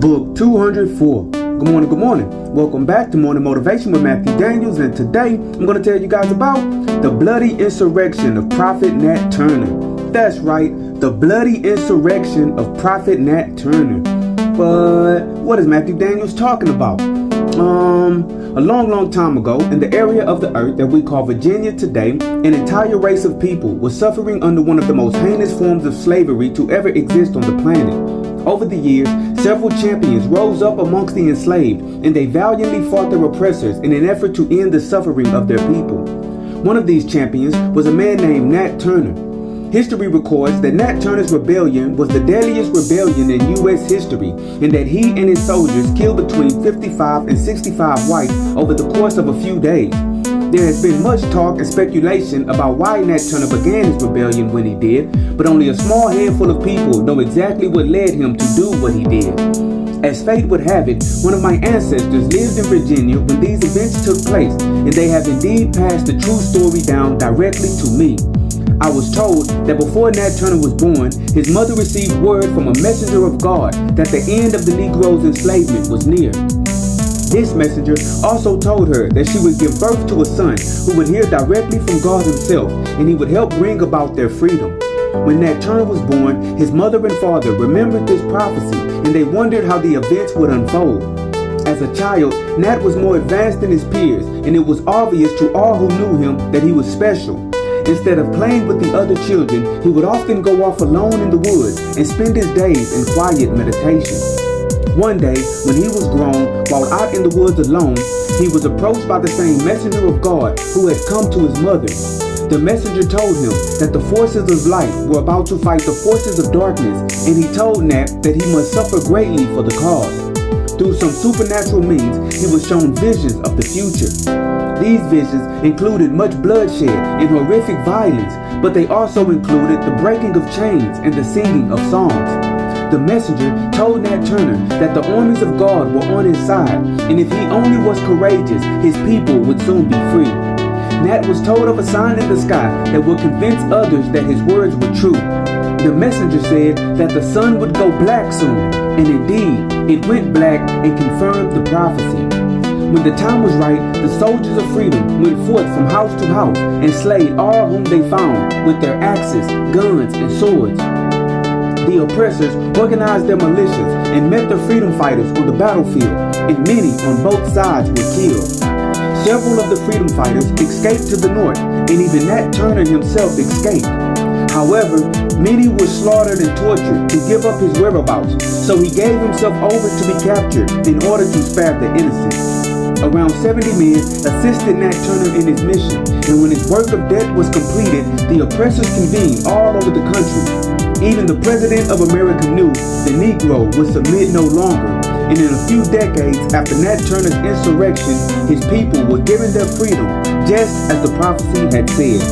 Book 204. Good morning, good morning. Welcome back to Morning Motivation with Matthew Daniels, and today I'm going to tell you guys about the bloody insurrection of Prophet Nat Turner. That's right, the bloody insurrection of Prophet Nat Turner. But what is Matthew Daniels talking about? A long time ago, in the area of the earth that we call Virginia today, an entire race of people was suffering under one of the most heinous forms of slavery to ever exist on the planet. Over the years, several champions rose up amongst the enslaved, and they valiantly fought their oppressors in an effort to end the suffering of their people. One of these champions was a man named Nat Turner. History records that Nat Turner's rebellion was the deadliest rebellion in U.S. history, and that he and his soldiers killed between 55 and 65 whites over the course of a few days. There has been much talk and speculation about why Nat Turner began his rebellion when he did, but only a small handful of people know exactly what led him to do what he did. As fate would have it, one of my ancestors lived in Virginia when these events took place, and they have indeed passed the true story down directly to me. I was told that before Nat Turner was born, his mother received word from a messenger of God that the end of the Negro's enslavement was near. This messenger also told her that she would give birth to a son who would hear directly from God himself, and he would help bring about their freedom. When Nat Turner was born, his mother and father remembered this prophecy, and they wondered how the events would unfold. As a child, Nat was more advanced than his peers, and it was obvious to all who knew him that he was special. Instead of playing with the other children, he would often go off alone in the woods and spend his days in quiet meditation. One day, when he was grown, while out in the woods alone, he was approached by the same messenger of God who had come to his mother. The messenger told him that the forces of light were about to fight the forces of darkness, and he told Nat that he must suffer greatly for the cause. Through some supernatural means, he was shown visions of the future. These visions included much bloodshed and horrific violence, but they also included the breaking of chains and the singing of songs. The messenger told Nat Turner that the armies of God were on his side, and if he only was courageous, his people would soon be free. Nat was told of a sign in the sky that would convince others that his words were true. The messenger said that the sun would go black soon, and indeed, it went black and confirmed the prophecy. When the time was right, the soldiers of freedom went forth from house to house and slayed all whom they found with their axes, guns, and swords. The oppressors organized their militias and met the freedom fighters on the battlefield, and many on both sides were killed. Several of the freedom fighters escaped to the north, and even Nat Turner himself escaped. However, many were slaughtered and tortured to give up his whereabouts, so he gave himself over to be captured in order to spare the innocent. Around 70 men assisted Nat Turner in his mission, and when his work of death was completed, the oppressors convened all over the country. Even the President of America knew the Negro would submit no longer, and in a few decades after Nat Turner's insurrection, his people were given their freedom, just as the prophecy had said.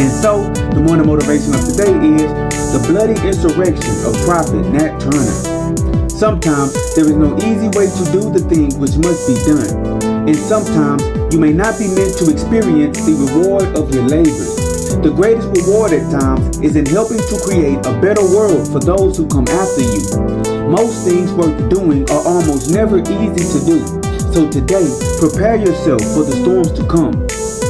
And so, the morning motivation of today is the bloody insurrection of Prophet Nat Turner. Sometimes there is no easy way to do the things which must be done, and sometimes you may not be meant to experience the reward of your labors. The greatest reward at times is in helping to create a better world for those who come after you. Most things worth doing are almost never easy to do, so today prepare yourself for the storms to come.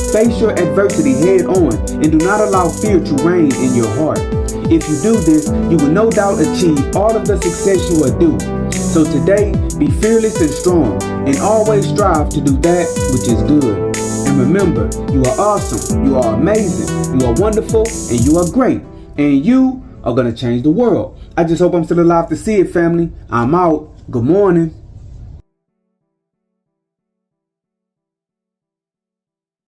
Face your adversity head on and do not allow fear to reign in your heart. If you do this, you will no doubt achieve all of the success you are due. So today, be fearless and strong, and always strive to do that which is good. And remember, you are awesome, you are amazing, you are wonderful, and you are great. And you are going to change the world. I just hope I'm still alive to see it, family. I'm out. Good morning.